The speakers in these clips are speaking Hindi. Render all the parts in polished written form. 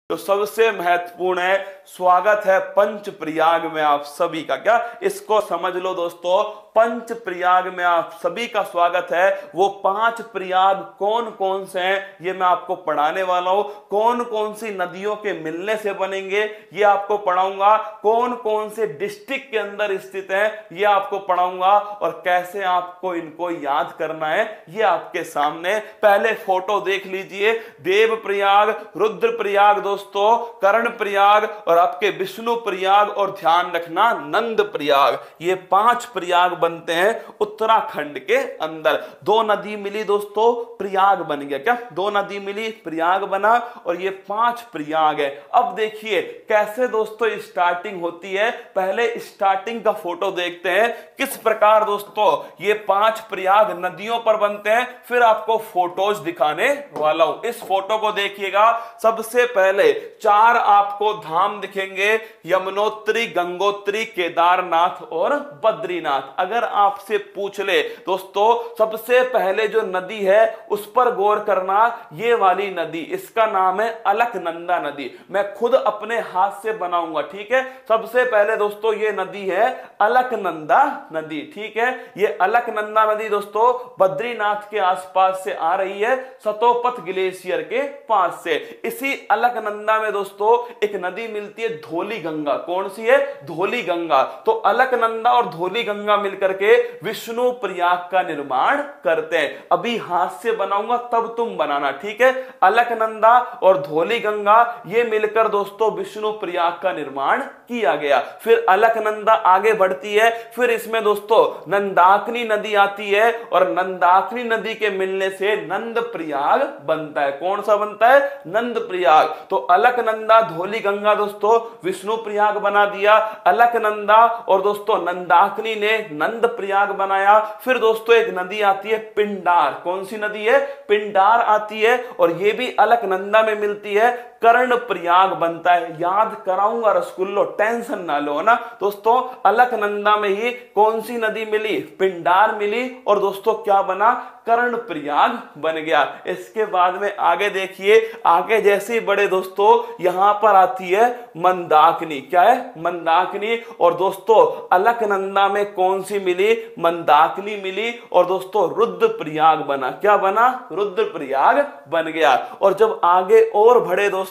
तो सबसे महत्वपूर्ण है, स्वागत है पंच प्रयाग में आप सभी का। क्या इसको समझ लो दोस्तों, पंच प्रयाग में आप सभी का स्वागत है। वो 5 प्रयाग कौन कौन से हैं ये मैं आपको पढ़ाने वाला हूं। कौन कौन सी नदियों के मिलने से बनेंगे ये आपको पढ़ाऊंगा। कौन कौन से डिस्ट्रिक्ट के अंदर स्थित हैं ये आपको पढ़ाऊंगा, और कैसे आपको इनको याद करना है ये आपके सामने। पहले फोटो देख लीजिए, देव प्रयाग, रुद्र प्रयाग दोस्तों, कर्ण प्रयाग और आपके विष्णु प्रयाग, और ध्यान रखना नंद प्रयाग। ये 5 प्रयाग बनते हैं उत्तराखंड के अंदर। 2 नदी मिली दोस्तों, प्रयाग बन गया। क्या 2 नदी मिली, प्रयाग बना, और ये 5 प्रयाग है। अब देखिए कैसे दोस्तों स्टार्टिंग होती है। पहले स्टार्टिंग का फोटो देखते हैं किस प्रकार दोस्तों ये 5 प्रयाग नदियों पर बनते हैं, फिर आपको फोटोज दिखाने वाला हूं। इस फोटो को देखिएगा। सबसे पहले 4 आपको धाम दिखेंगे, यमुनोत्री, गंगोत्री, केदारनाथ और बद्रीनाथ। अगर आपसे पूछ ले दोस्तों सबसे पहले जो नदी है उस पर गौर करना, ये वाली नदी, इसका नाम है अलकनंदा नदी। मैं खुद अपने हाथ से बनाऊंगा, ठीक है। सबसे पहले दोस्तों ये नदी है अलकनंदा नदी, ठीक है। ये अलकनंदा नदी दोस्तों बद्रीनाथ के आसपास से आ रही है, सतोपथ ग्लेशियर के पास से। इसी अलकनंदा में दोस्तों एक नदी मिलती है धौली गंगा। कौन सी है? धौली गंगा। तो अलकनंदा और धौली गंगा मिलकर के विष्णु प्रयाग का निर्माण करते हैं। अभी हाथ से बनाऊंगा तब तुम बनाना, ठीक है। अलकनंदा और धौली गंगा ये मिलकर दोस्तों विष्णु प्रयाग का निर्माण किया गया। फिर अलकनंदा आगे बढ़ती है, फिर इसमें दोस्तों नंदाकिनी नदी आती है, और नंदाकिनी नदी के मिलने से नंद प्रयाग बनता है। कौन सा बनता है? नंद प्रयाग। तो अलकनंदा धौली गंगा दोस्तों विष्णु प्रयाग बना दिया। अलकनंदा और दोस्तों नंदाकिनी ने नंद प्रयाग बनाया। फिर दोस्तों एक नदी आती है पिंडार। कौन सी नदी है? पिंडार आती है, और ये भी अलकनंदा में मिलती है, कर्ण प्रयाग बनता है। याद कराऊंगा रसगुल्लो, टेंशन ना लो ना दोस्तों। अलकनंदा में ही कौन सी नदी मिली? पिंडार मिली, और दोस्तों क्या बना? कर्ण प्रयाग बन गया। इसके बाद में आगे देखिए, आगे जैसे बड़े दोस्तों यहां पर आती है मंदाकिनी। क्या है? मंदाकिनी। और दोस्तों अलकनंदा में कौन सी मिली? मंदाकिनी मिली, और दोस्तों रुद्र प्रयाग बना। क्या बना? रुद्र प्रयाग बन गया। और जब आगे और बढ़े दोस्तों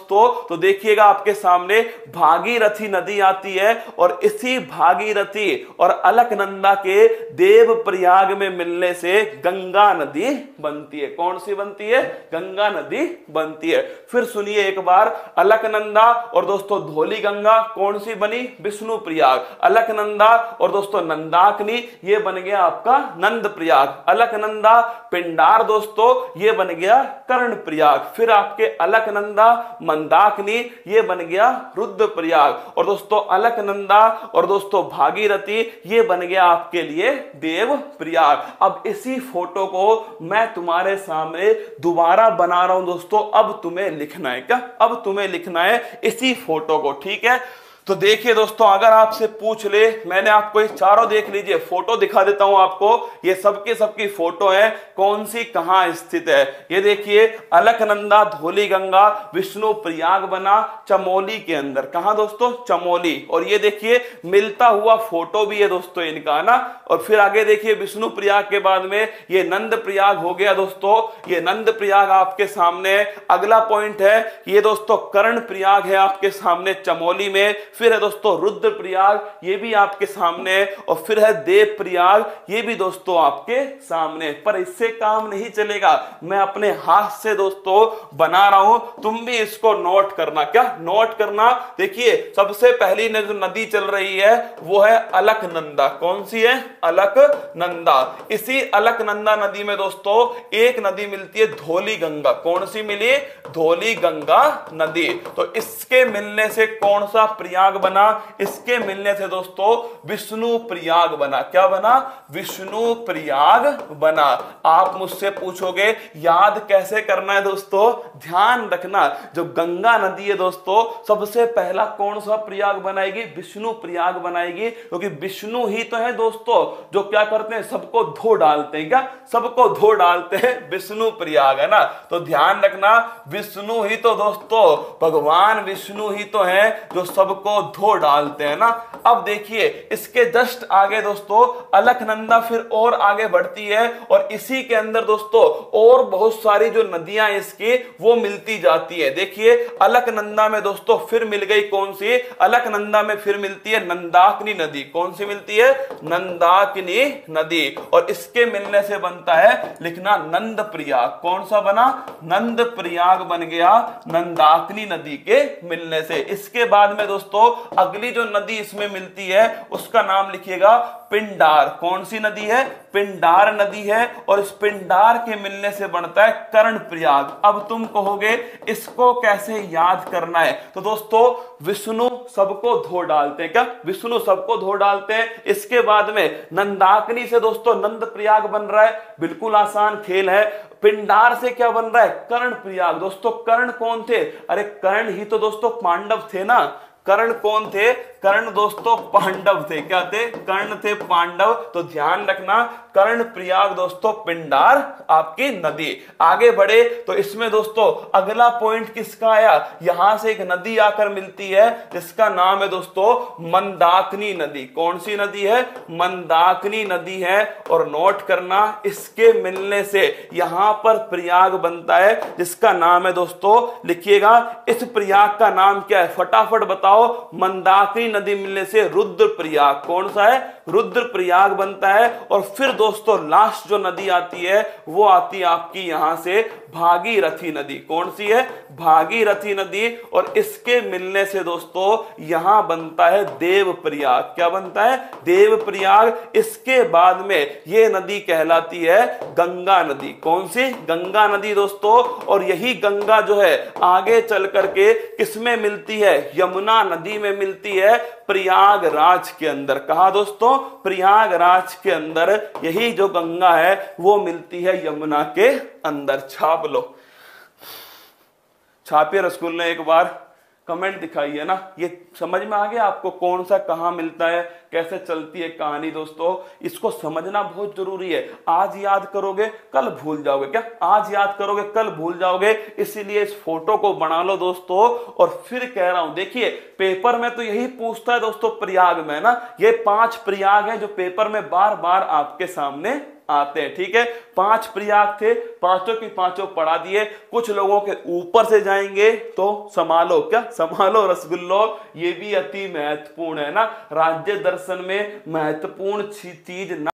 तो देखिएगा आपके सामने भागीरथी नदी आती है, और इसी भागीरथी और अलकनंदा के देव प्रयाग में मिलने से गंगा नदी बनती है। कौन सी बनती है? गंगा नदी बनती है। फिर सुनिए एक बार, अलकनंदा और दोस्तों धौली गंगा कौन सी बनी? विष्णु प्रयाग। अलकनंदा और दोस्तों नंदाकिनी ये बन गया आपका नंद प्रयाग। अलकनंदा पिंडार दोस्तों ये बन गया कर्ण प्रयाग। फिर आपके अलकनंदा मंदाकिनी ये बन गया रुद्र प्रयाग, और दोस्तों अलकनंदा और दोस्तों भागीरथी ये बन गया आपके लिए देव प्रयाग। अब इसी फोटो को मैं तुम्हारे सामने दोबारा बना रहा हूं दोस्तों। अब तुम्हें लिखना है। क्या? अब तुम्हें लिखना है इसी फोटो को, ठीक है। तो देखिए दोस्तों, अगर आपसे पूछ ले, मैंने आपको ये चारों देख लीजिए, फोटो दिखा देता हूं आपको। ये सबकी सबकी फोटो है, कौन सी कहां स्थित है। ये देखिए अलकनंदा धौली गंगा विष्णु प्रयाग बना चमोली के अंदर। कहां दोस्तों? चमोली। और ये देखिए मिलता हुआ फोटो भी है दोस्तों इनका ना। और फिर आगे देखिए विष्णु प्रयाग के बाद में ये नंद प्रयाग हो गया दोस्तों। ये नंद प्रयाग आपके सामने। अगला पॉइंट है ये दोस्तों कर्ण प्रयाग है आपके सामने चमोली में। फिर है दोस्तों रुद्र प्रयाग, ये भी आपके सामने है। और फिर है देव प्रयाग, ये भी दोस्तों आपके सामने। पर इससे काम नहीं चलेगा, मैं अपने हाथ से दोस्तों बना रहा हूं, तुम भी इसको नोट करना। क्या नोट करना? देखिए सबसे पहली जो नदी चल रही है वो है अलकनंदा। कौन सी है? अलकनंदा। इसी अलकनंदा नदी में दोस्तों एक नदी मिलती है धौली गंगा। कौन सी मिली? धौली गंगा नदी। तो इसके मिलने से कौन सा प्रयाग प्रयाग बना, इसके मिलने से दोस्तों विष्णु प्रयाग बना। क्या बना? विष्णु प्रयाग बना। आप मुझसे पूछोगे याद कैसे करना है दोस्तों? ध्यान रखना, जो गंगा नदी है दोस्तों सबसे पहला कौन सा प्रयाग बनाएगी? विष्णु प्रयाग बनाएगी, क्योंकि विष्णु ही तो है दोस्तों जो क्या करते हैं, सबको धो डालते हैं। क्या? सबको धो डालते हैं, विष्णु प्रयाग है ना। तो ध्यान रखना, विष्णु ही तो दोस्तों, भगवान विष्णु ही तो है जो सबको धो डालते हैं ना। अब देखिए इसके जस्ट आगे दोस्तों अलकनंदा फिर और आगे बढ़ती है, और इसी के अंदर दोस्तों और बहुत सारी जो नदियां इसकी वो मिलती जाती है। देखिए अलकनंदा में दोस्तों फिर मिल गई कौन सी? अलकनंदा में फिर मिलती है नंदाकिनी नदी। कौन सी मिलती है? नंदाकिनी नदी। और इसके मिलने से बनता है, लिखना, नंद प्रयाग। कौन सा बना? नंद प्रयाग बन गया नंदाकिनी नदी के मिलने से। इसके बाद में दोस्तों अगली जो नदी इसमें मिलती है उसका नाम लिखिएगा पिंडार। कौन सी नदी है? पिंडार नदी है, और इस पिंडार के मिलने से बनता है कर्ण प्रयाग। अब तुम कहोगे इसको कैसे याद करना है? तो दोस्तों विष्णु सबको धो डालते हैं। क्या? विष्णु सबको धो डालते हैं। इसके बाद में नंदाकिनी से दोस्तों नंद प्रयाग बन रहा है, बिल्कुल आसान खेल है। पिंडार से क्या बन रहा है? कर्ण प्रयाग। दोस्तों कर्ण कौन थे? अरे कर्ण ही तो दोस्तों पांडव थे ना। कर्ण कौन थे? कर्ण दोस्तों पांडव थे। क्या थे? कर्ण थे पांडव। तो ध्यान रखना, कर्ण प्रयाग दोस्तों पिंडार आपकी नदी। आगे बढ़े तो इसमें दोस्तों अगला पॉइंट किसका आया? यहां से एक नदी आकर मिलती है जिसका नाम है दोस्तों मंदाकिनी नदी। कौन सी नदी है? मंदाकिनी नदी है। और नोट करना, इसके मिलने से यहां पर प्रयाग बनता है जिसका नाम है दोस्तों, लिखिएगा इस प्रयाग का नाम क्या है? फटाफट बताओ। मंदाकिनी नदी मिलने से रुद्र प्रयाग। कौन सा है? रुद्र प्रयाग बनता है। और फिर दोस्तों लास्ट जो नदी आती है वो आती है आपकी यहां से भागीरथी नदी। कौन सी है? भागीरथी नदी। और इसके मिलने से दोस्तों यहां बनता है देव प्रयाग। क्या बनता है? देव प्रयाग। इसके बाद में यह नदी कहलाती है गंगा नदी। कौन सी? गंगा नदी दोस्तों। और यही गंगा जो है आगे चल करके किसमें मिलती है? यमुना नदी में मिलती है, प्रयागराज के अंदर। कहा दोस्तों? प्रयागराज के अंदर यही जो गंगा है वो मिलती है यमुना के अंदर। छाप लो, छापिए रसगुल ने एक बार, कमेंट दिखाइए ना। ये समझ में आ गया आपको कौन सा कहां मिलता है, कैसे चलती है कहानी दोस्तों? इसको समझना बहुत जरूरी है। आज याद करोगे कल भूल जाओगे। क्या? आज याद करोगे कल भूल जाओगे। इसीलिए इस फोटो को बना लो दोस्तों। और फिर कह रहा हूं, देखिए पेपर में तो यही पूछता है दोस्तों प्रयाग में ना। ये 5 प्रयाग है जो पेपर में बार बार आपके सामने आते हैं। ठीक है, 5 प्रयाग थे, पांचों की पांचों पढ़ा दिए। कुछ लोगों के ऊपर से जाएंगे तो संभालो। क्या? संभालो रसगुल्लो, ये भी अति महत्वपूर्ण है ना। राज्य दर्शन में महत्वपूर्ण चीज ना